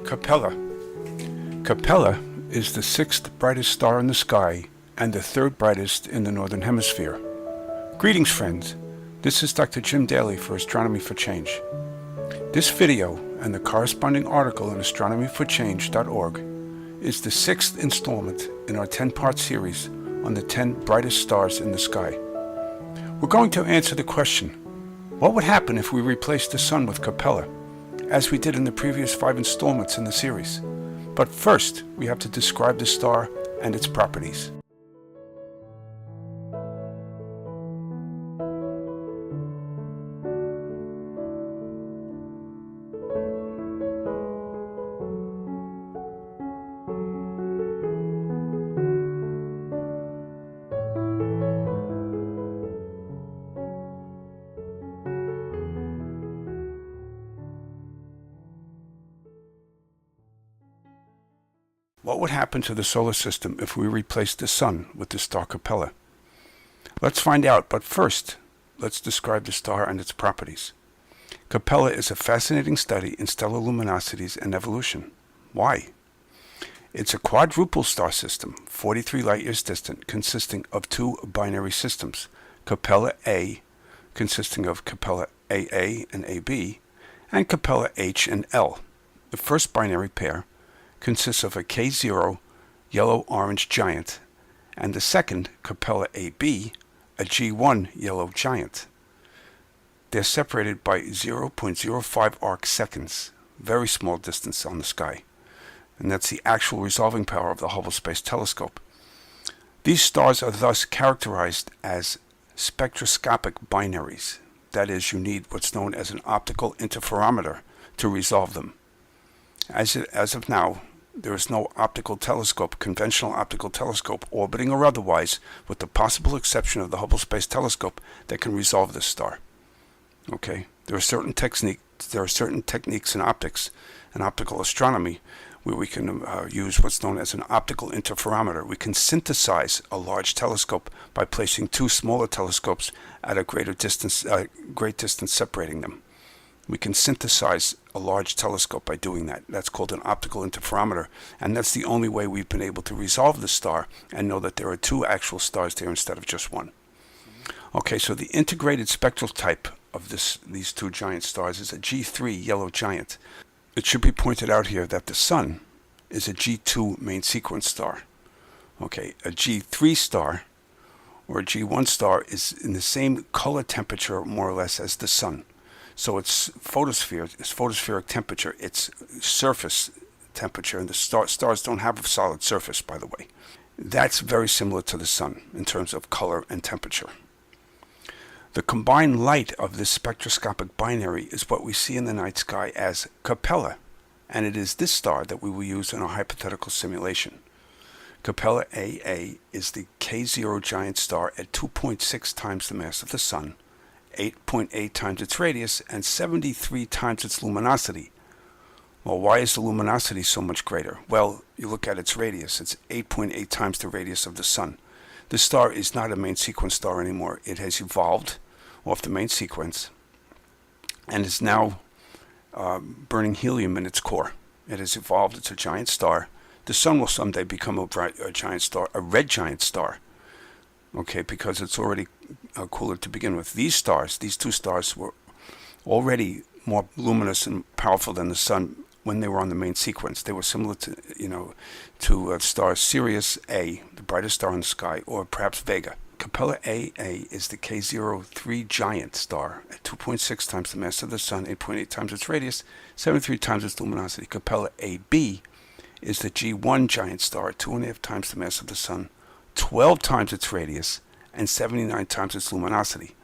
Capella. Capella is the sixth brightest star in the sky and the third brightest in the Northern Hemisphere. Greetings, friends. This is Dr. Jim Daly for Astronomy for Change. This video and the corresponding article in astronomyforchange.org is the sixth installment in our 10-part series on the 10 brightest stars in the sky. We're going to answer the question, what would happen if we replaced the Sun with Capella, as we did in the previous 5 installments in the series? But first, we have to describe the star and its properties. What would happen to the solar system if we replaced the Sun with the star Capella? Let's find out, but first, let's describe the star and its properties. Capella is a fascinating study in stellar luminosities and evolution. Why? It's a quadruple star system, 43 light-years distant, consisting of 2 binary systems, Capella A, consisting of Capella AA and AB, and Capella H and L. The first binary pair consists of a K0 yellow-orange giant, and the second, Capella AB, a G1 yellow giant. They're separated by 0.05 arc seconds, very small distance on the sky, and that's the actual resolving power of the Hubble Space Telescope. These stars are thus characterized as spectroscopic binaries. That is, you need what's known as an optical interferometer to resolve them. As of now, there is no optical telescope, conventional optical telescope, orbiting or otherwise, with the possible exception of the Hubble Space Telescope, that can resolve this star. Okay, there are certain techniques in optics and optical astronomy where we can use what's known as an optical interferometer. We can synthesize a large telescope by placing 2 smaller telescopes at a great distance separating them. We can synthesize a large telescope by doing that. That's called an optical interferometer, and that's the only way we've been able to resolve the star and know that there are 2 actual stars there instead of just 1. Okay, so the integrated spectral type of these 2 giant stars is a G3 yellow giant. It should be pointed out here that the Sun is a G2 main sequence star. Okay, a G3 star or a G1 star is in the same color temperature more or less as the Sun. So its photospheric temperature, its surface temperature, and the stars don't have a solid surface, by the way. That's very similar to the Sun in terms of color and temperature. The combined light of this spectroscopic binary is what we see in the night sky as Capella, and it is this star that we will use in our hypothetical simulation. Capella AA is the K0 giant star at 2.6 times the mass of the Sun, 8.8 times its radius, and 73 times its luminosity. Well, why is the luminosity so much greater? Well, you look at its radius. It's 8.8 times the radius of the Sun. This star is not a main sequence star anymore. It has evolved off the main sequence and is now burning helium in its core. It has evolved. It's a giant star. The Sun will someday become a giant star, a red giant star. Okay, because it's already cooler to begin with. These 2 stars, were already more luminous and powerful than the Sun when they were on the main sequence. They were similar to stars Sirius A, the brightest star in the sky, or perhaps Vega. Capella AA is the K03 giant star at 2.6 times the mass of the Sun, 8.8 times its radius, 73 times its luminosity. Capella AB is the G1 giant star at 2.5 times the mass of the Sun, 12 times its radius, and 79 times its luminosity.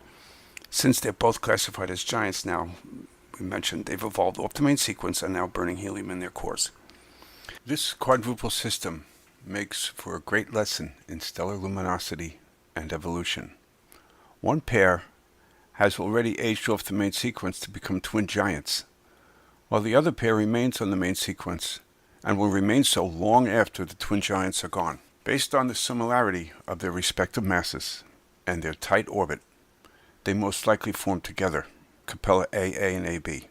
Since they're both classified as giants now, we mentioned they've evolved off the main sequence and now burning helium in their cores. This quadruple system makes for a great lesson in stellar luminosity and evolution. One pair has already aged off the main sequence to become twin giants, while the other pair remains on the main sequence and will remain so long after the twin giants are gone. Based on the similarity of their respective masses and their tight orbit, they most likely form together, Capella AA and AB.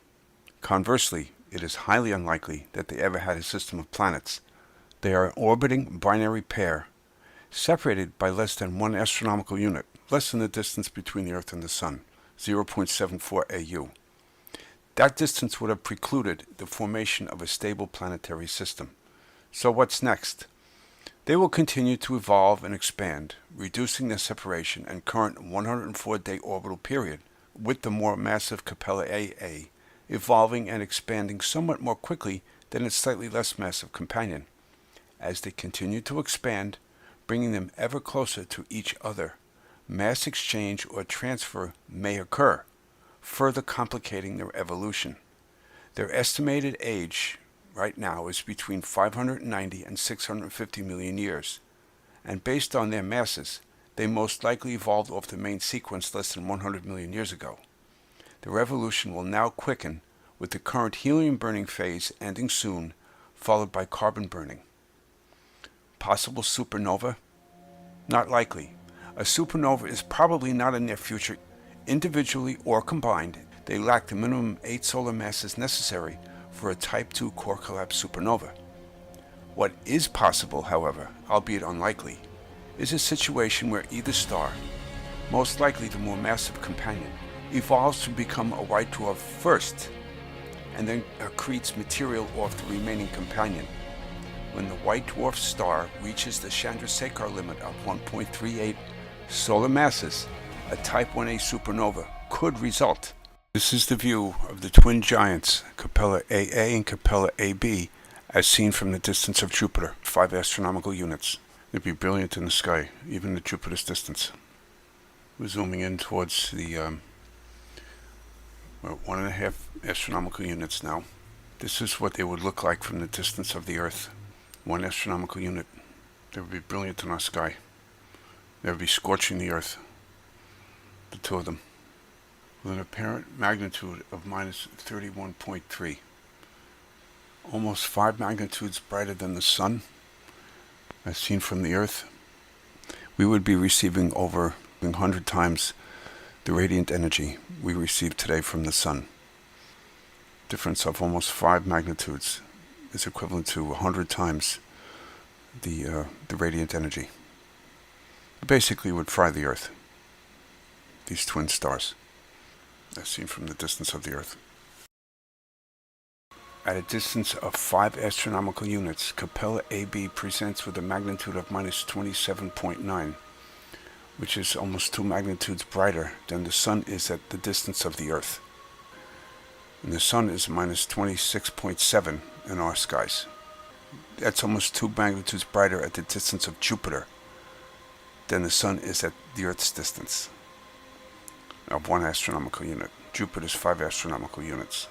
Conversely, it is highly unlikely that they ever had a system of planets. They are an orbiting binary pair, separated by less than 1 astronomical unit, less than the distance between the Earth and the Sun, 0.74 AU. That distance would have precluded the formation of a stable planetary system. So what's next? They will continue to evolve and expand, reducing their separation and current 104-day orbital period, with the more massive Capella AA evolving and expanding somewhat more quickly than its slightly less massive companion. As they continue to expand, bringing them ever closer to each other, mass exchange or transfer may occur, further complicating their evolution. Their estimated age right now is between 590 and 650 million years, and based on their masses, they most likely evolved off the main sequence less than 100 million years ago. Their evolution will now quicken, with the current helium burning phase ending soon, followed by carbon burning. Possible supernova? Not likely. A supernova is probably not in their future. Individually or combined, they lack the minimum 8 solar masses necessary for a Type II core collapse supernova. What is possible, however, albeit unlikely, is a situation where either star, most likely the more massive companion, evolves to become a white dwarf first, and then accretes material off the remaining companion. When the white dwarf star reaches the Chandrasekhar limit of 1.38 solar masses, a Type 1a supernova could result. This is the view of the twin giants, Capella AA and Capella AB, as seen from the distance of Jupiter, 5 astronomical units. It'd be brilliant in the sky, even at Jupiter's distance. We're zooming in towards the 1.5 astronomical units now. This is what they would look like from the distance of the Earth. 1 astronomical unit. They would be brilliant in our sky. They would be scorching the Earth. The two of them. With an apparent magnitude of minus 31.3. Almost 5 magnitudes brighter than the Sun, as seen from the Earth. We would be receiving over 100 times the radiant energy we receive today from the Sun. Difference of almost 5 magnitudes is equivalent to 100 times the radiant energy. It basically would fry the Earth. These twin stars, as seen from the distance of the Earth. At a distance of 5 astronomical units, Capella AB presents with a magnitude of minus 27.9, which is almost 2 magnitudes brighter than the Sun is at the distance of the Earth. And the Sun is minus 26.7 in our skies. That's almost 2 magnitudes brighter at the distance of Jupiter than the Sun is at the Earth's distance of 1 astronomical unit. Jupiter's 5 astronomical units.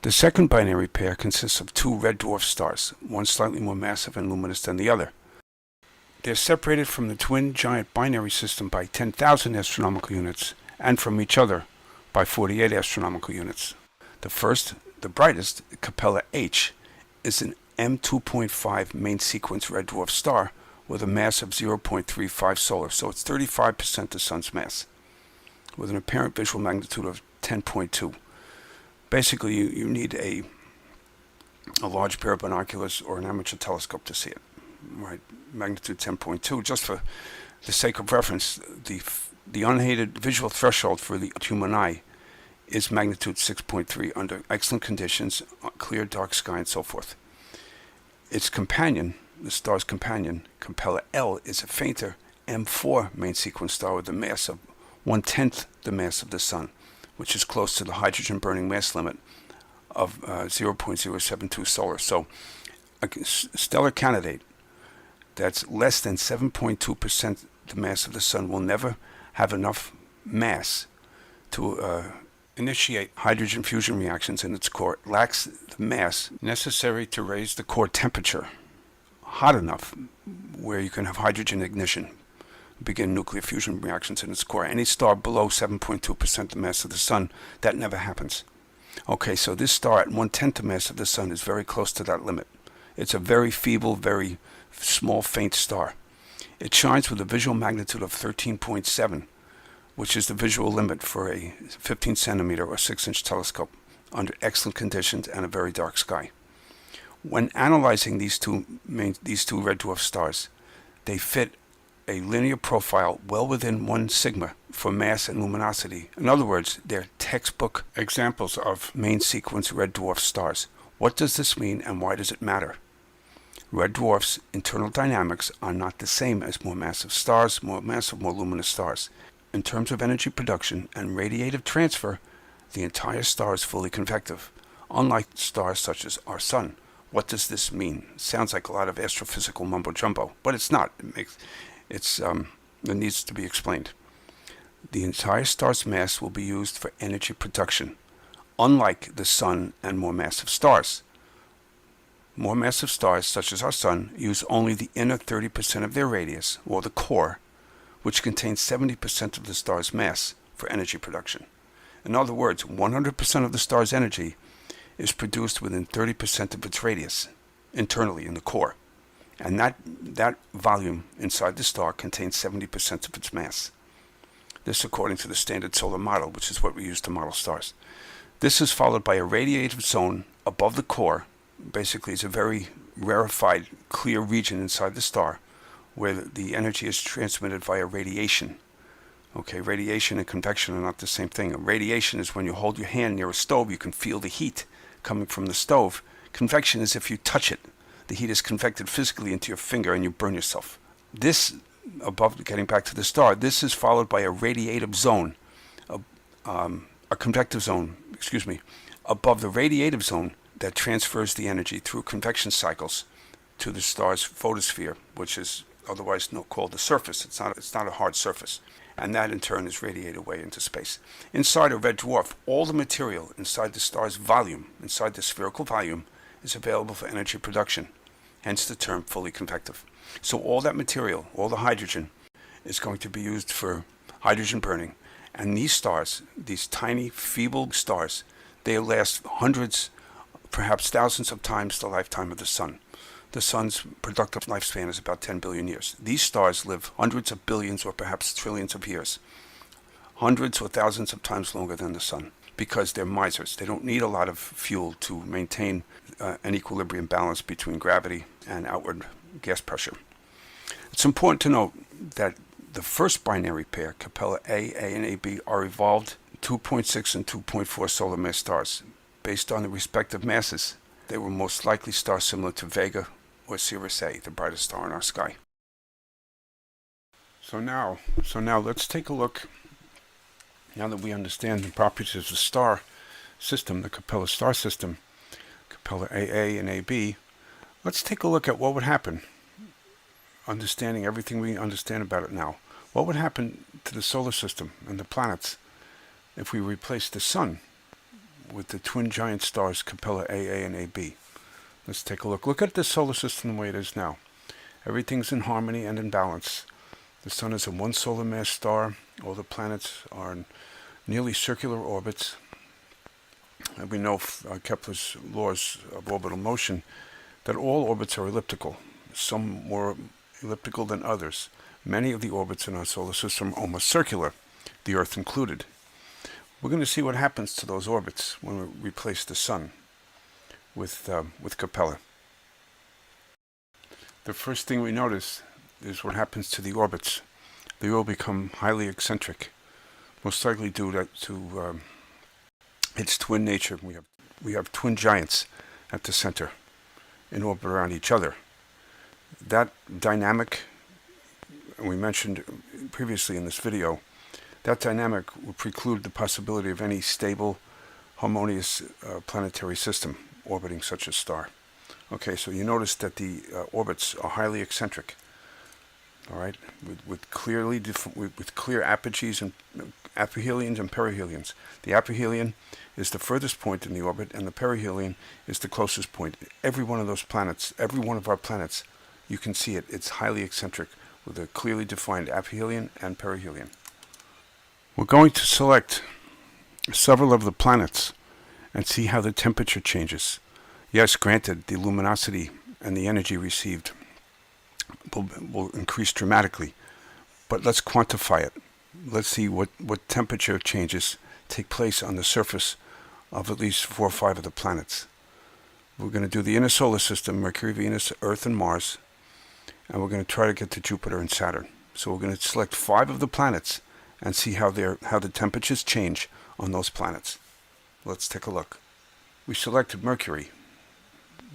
The second binary pair consists of 2 red dwarf stars, one slightly more massive and luminous than the other. They are separated from the twin giant binary system by 10,000 astronomical units and from each other by 48 astronomical units. The first, the brightest, Capella H, is an M2.5 main sequence red dwarf star with a mass of 0.35 solar, so it's 35% the Sun's mass, with an apparent visual magnitude of 10.2. Basically, you need a large pair of binoculars or an amateur telescope to see it. Right, magnitude 10.2. Just for the sake of reference, the unhated visual threshold for the human eye is magnitude 6.3 under excellent conditions, clear, dark sky, and so forth. Its companion, the star's companion, Capella L, is a fainter M4 main sequence star with a mass of 1/10 the mass of the Sun, which is close to the hydrogen burning mass limit of 0.072 solar. So a stellar candidate that's less than 7.2% the mass of the Sun will never have enough mass to initiate hydrogen fusion reactions in its core. It lacks the mass necessary to raise the core temperature hot enough where you can have hydrogen ignition, begin nuclear fusion reactions in its core. Any star below 7.2% the mass of the Sun, that never happens. Okay, so this star at 1/10 the mass of the Sun is very close to that limit. It's a very feeble, very small, faint star. It shines with a visual magnitude of 13.7, which is the visual limit for a 15 centimeter or 6-inch telescope under excellent conditions and a very dark sky. When analyzing these two red dwarf stars, they fit a linear profile well within 1 sigma for mass and luminosity. In other words, they're textbook examples of main sequence red dwarf stars. What does this mean and why does it matter? Red dwarfs' internal dynamics are not the same as more massive stars, more massive, more luminous stars. In terms of energy production and radiative transfer, the entire star is fully convective, unlike stars such as our Sun. What does this mean? Sounds like a lot of astrophysical mumbo-jumbo, but it's not. It needs to be explained. The entire star's mass will be used for energy production, unlike the Sun and more massive stars. More massive stars, such as our Sun, use only the inner 30% of their radius, or the core, which contains 70% of the star's mass, for energy production. In other words, 100% of the star's energy is produced within 30% of its radius, internally in the core. And that volume inside the star contains 70% of its mass. This according to the standard solar model, which is what we use to model stars. This is followed by a radiative zone above the core. Basically, it's a very rarefied, clear region inside the star where the energy is transmitted via radiation. Okay, radiation and convection are not the same thing. Radiation is when you hold your hand near a stove, you can feel the heat coming from the stove. Convection is if you touch it. The heat is convected physically into your finger and you burn yourself. This, above, getting back to the star, this is followed by a radiative zone, a convective zone, above the radiative zone that transfers the energy through convection cycles to the star's photosphere, which is otherwise called the surface. It's not a hard surface. And that in turn is radiated away into space. Inside a red dwarf, all the material inside the star's volume, inside the spherical volume, is available for energy production, hence the term fully convective. So all that material, all the hydrogen, is going to be used for hydrogen burning. And these stars, these tiny, feeble stars, they last hundreds, perhaps thousands of times the lifetime of the Sun. The Sun's productive lifespan is about 10 billion years. These stars live hundreds of billions or perhaps trillions of years, hundreds or thousands of times longer than the Sun, because they're misers. They don't need a lot of fuel to maintain an equilibrium balance between gravity and outward gas pressure. It's important to note that the first binary pair, Capella A and AB, are evolved 2.6 and 2.4 solar mass stars. Based on the respective masses, they were most likely stars similar to Vega or Sirius A, the brightest star in our sky. So now let's take a look, now that we understand the properties of the star system, the Capella star system, Capella AA and AB, let's take a look at what would happen, understanding everything we understand about it now. What would happen to the solar system and the planets if we replaced the Sun with the twin giant stars Capella AA and AB? Let's take a look. Look at the solar system the way it is now. Everything's in harmony and in balance. The Sun is a one solar mass star. All the planets are in nearly circular orbits. And we know Kepler's laws of orbital motion that all orbits are elliptical, some more elliptical than others. Many of the orbits in our solar system are almost circular, the Earth included. We're going to see what happens to those orbits when we replace the Sun with Capella. The first thing we notice is what happens to the orbits. They will become highly eccentric, most likely due to its twin nature. We have twin giants at the center in orbit around each other. That dynamic, we mentioned previously in this video, that dynamic would preclude the possibility of any stable, harmonious planetary system orbiting such a star. Okay, so you notice that the orbits are highly eccentric. All right, with clear apogees and aphelions and perihelions. The aphelion is the furthest point in the orbit, and the perihelion is the closest point. Every one of those planets, every one of our planets, you can see it. It's highly eccentric with a clearly defined aphelion and perihelion. We're going to select several of the planets and see how the temperature changes. Yes, granted, the luminosity and the energy received will increase dramatically, but let's quantify it. Let's see what temperature changes take place on the surface of at least 4 or 5 of the planets. We're going to do the inner solar system, Mercury, Venus, Earth, and Mars, and we're going to try to get to Jupiter and Saturn. So we're going to select 5 of the planets and see how the temperatures change on those planets. Let's take a look. We selected Mercury.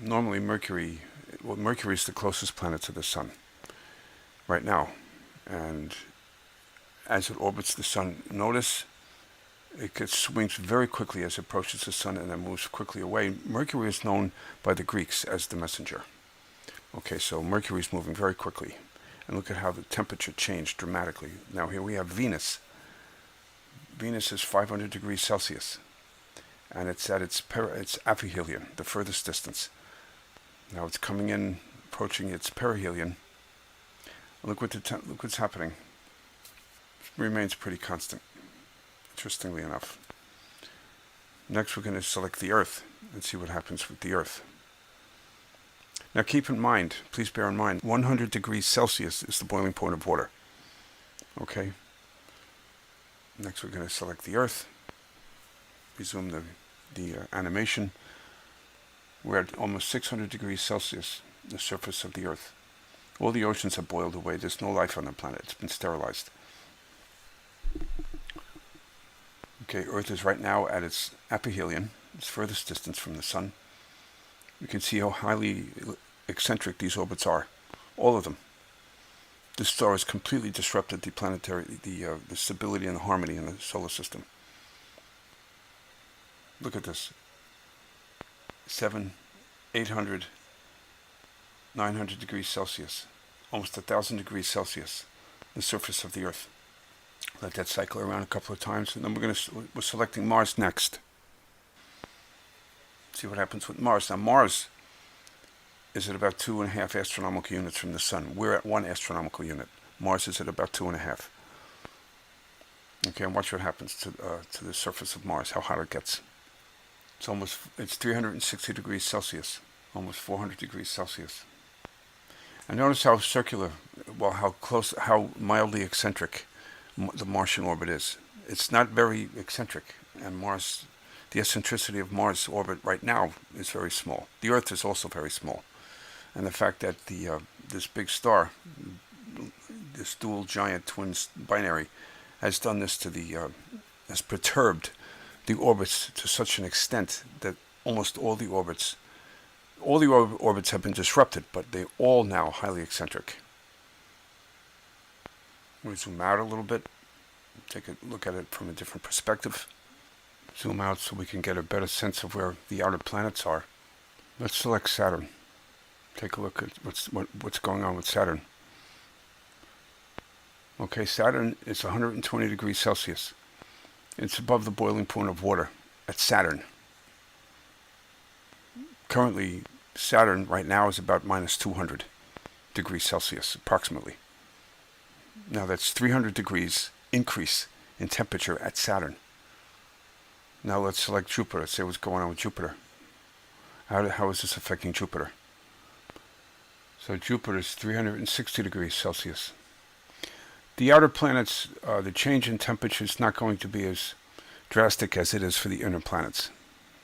Normally Mercury is the closest planet to the Sun right now. And as it orbits the Sun, notice it swings very quickly as it approaches the Sun and then moves quickly away. Mercury is known by the Greeks as the messenger. Okay, so Mercury is moving very quickly. And look at how the temperature changed dramatically. Now here we have Venus. Venus is 500 degrees Celsius. And it's at its aphelion, the furthest distance. Now it's coming in, approaching its perihelion. Look what's happening. It remains pretty constant, interestingly enough. Next we're going to select the Earth and see what happens with the Earth. Now keep in mind, please bear in mind, 100 degrees Celsius is the boiling point of water. Okay? Next we're going to select the Earth. Resume the animation. We're at almost 600 degrees Celsius, the surface of the Earth. All the oceans have boiled away. There's no life on the planet. It's been sterilized. Okay, Earth is right now at its aphelion, its furthest distance from the Sun. You can see how highly eccentric these orbits are. All of them. This star has completely disrupted the stability and the harmony in the solar system. Look at this. 700, 800, 900 degrees Celsius. Almost 1,000 degrees Celsius. The surface of the Earth. Let that cycle around a couple of times, and then we're selecting Mars next. See what happens with Mars. Now Mars is at about 2.5 astronomical units from the Sun. We're at 1 astronomical unit. Mars is at about 2.5. Okay, and watch what happens to the surface of Mars, how hot it gets. It's 360 degrees Celsius, almost 400 degrees Celsius. And notice how circular, how mildly eccentric the Martian orbit is. It's not very eccentric, and Mars, the eccentricity of Mars' orbit right now is very small. The Earth is also very small, and the fact that this big star, this dual giant twins binary, has done this has perturbed the orbits to such an extent that almost all the orbits have been disrupted, but they're all now highly eccentric. We zoom out a little bit, take a look at it from a different perspective. Zoom out so we can get a better sense of where the outer planets are. Let's select Saturn. Take a look at what's going on with Saturn. Okay, Saturn is 120 degrees Celsius. It's above the boiling point of water at Saturn. Currently, Saturn right now is about minus 200 degrees Celsius, approximately. Now that's 300 degrees increase in temperature at Saturn. Now let's select Jupiter. Let's see what's going on with Jupiter. How is this affecting Jupiter? So Jupiter is 360 degrees Celsius. The outer planets, the change in temperature is not going to be as drastic as it is for the inner planets,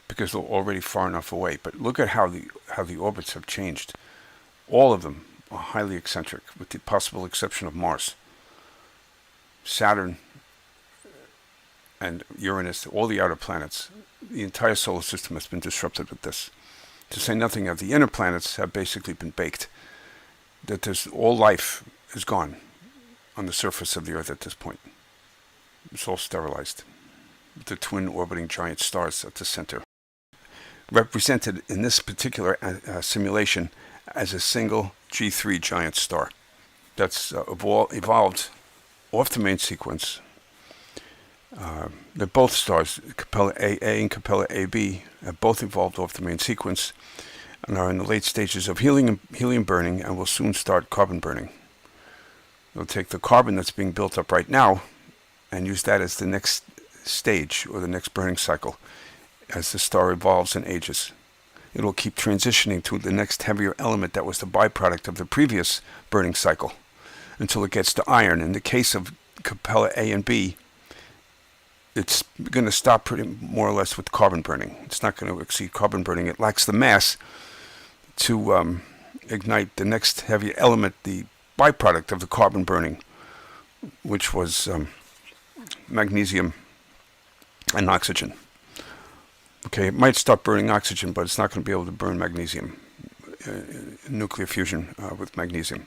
because they're already far enough away. But look at how the orbits have changed. All of them are highly eccentric, with the possible exception of Mars. Saturn and Uranus, all the outer planets, the entire solar system has been disrupted with this. To say nothing of the inner planets have basically been baked. That all life is gone on the surface of the Earth at this point. It's all sterilized. The twin orbiting giant stars at the center. Represented in this particular simulation as a single G3 giant star. That's evolved off the main sequence. They're both stars, Capella AA and Capella AB, have both evolved off the main sequence and are in the late stages of helium burning and will soon start carbon burning. They'll take the carbon that's being built up right now and use that as the next stage or the next burning cycle as the star evolves and ages. It will keep transitioning to the next heavier element that was the byproduct of the previous burning cycle until it gets to iron. In the case of Capella A and B, it's going to stop pretty more or less with carbon burning. It's not going to exceed carbon burning. It lacks the mass to ignite the next heavy element, the byproduct of the carbon burning, which was magnesium and oxygen. Okay, it might start burning oxygen, but it's not going to be able to burn magnesium, nuclear fusion with magnesium.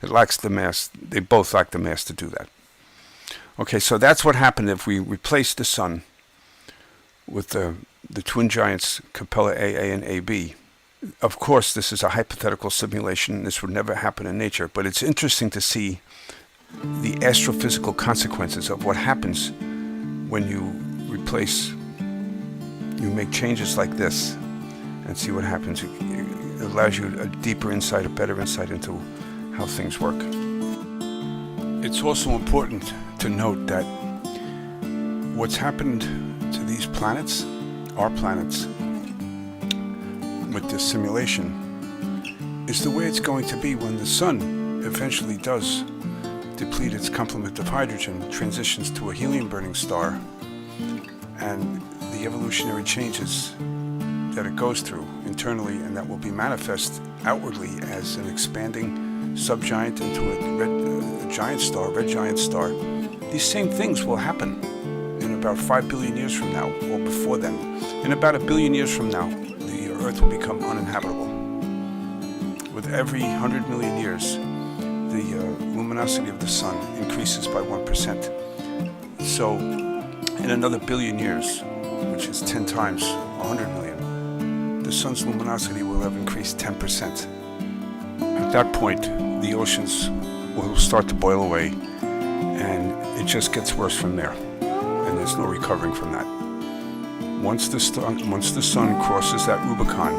It lacks the mass. They both lack the mass to do that. Okay, so that's what happened if we replace the sun with the twin giants Capella A and AB. Of course, this is a hypothetical simulation. This would never happen in nature, but it's interesting to see the astrophysical consequences of what happens when you make changes like this and see what happens. It allows you a deeper insight, a better insight into how things work. It's also important to note that what's happened to these planets, our planets, with this simulation, is the way it's going to be when the sun eventually does deplete its complement of hydrogen, transitions to a helium-burning star, and the evolutionary changes that it goes through internally, and that will be manifest outwardly as an expanding subgiant into a giant star, red giant star. These same things will happen in about 5 billion years from now, or before then. In about 1 billion years from now, the Earth will become uninhabitable. With every 100 million years, the luminosity of the sun increases by 1%. So in another billion years, which is 10 times 100 million, the sun's luminosity will have increased 10%. At that point, the oceans will start to boil away, and it just gets worse from there, and there's no recovering from that. Once the sun crosses that Rubicon,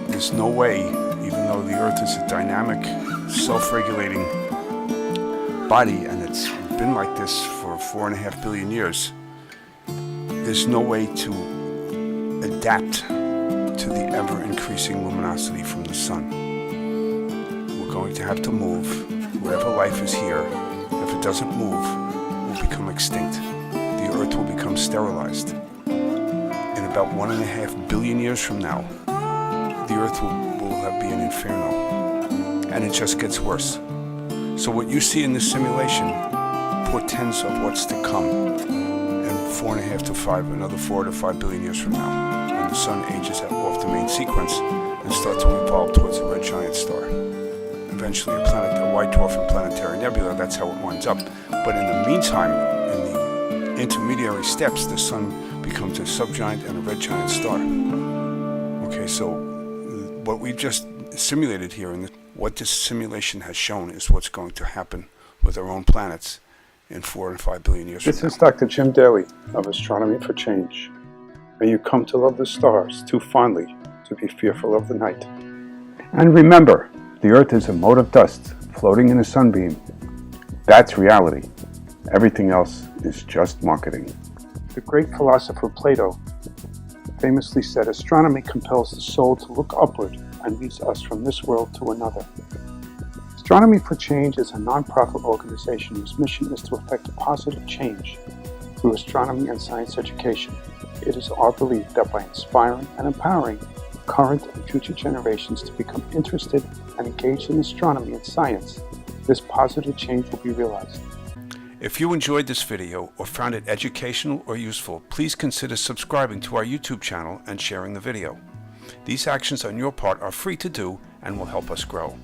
there's no way, even though the Earth is a dynamic, self-regulating body, and it's been like this for 4.5 billion years, there's no way to adapt to the ever-increasing luminosity from the sun. We're going to have to move. Wherever life is here, if it doesn't move, we'll become extinct. The Earth will become sterilized. In about 1.5 billion years from now, the Earth will be an inferno, and it just gets worse. So what you see in this simulation portends of what's to come in 4 to 5 billion years from now, when the sun ages off the main sequence and starts to evolve towards a red giant star. Eventually a white dwarf and planetary nebula. That's how it winds up. But in the meantime, in the intermediary steps, the sun becomes a subgiant and a red giant star. Okay, so what we've just simulated here, and what this simulation has shown, is what's going to happen with our own planets in 4 and 5 billion years This from is Dr. Jim Daly of Astronomy for Change. May you come to love the stars too fondly to be fearful of the night. And remember, the Earth is a mote of dust floating in a sunbeam. That's reality. Everything else is just marketing. The great philosopher Plato famously said, "Astronomy compels the soul to look upward and leads us from this world to another." Astronomy for Change is a non-profit organization whose mission is to effect a positive change through astronomy and science education. It is our belief that by inspiring and empowering current and future generations to become interested and engaged in astronomy and science, this positive change will be realized. If you enjoyed this video or found it educational or useful, please consider subscribing to our YouTube channel and sharing the video. These actions on your part are free to do and will help us grow.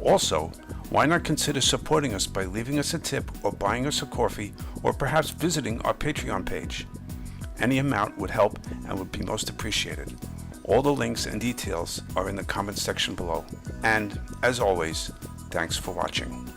Also, why not consider supporting us by leaving us a tip or buying us a coffee, or perhaps visiting our Patreon page. Any amount would help and would be most appreciated. All the links and details are in the comments section below. And, as always, thanks for watching.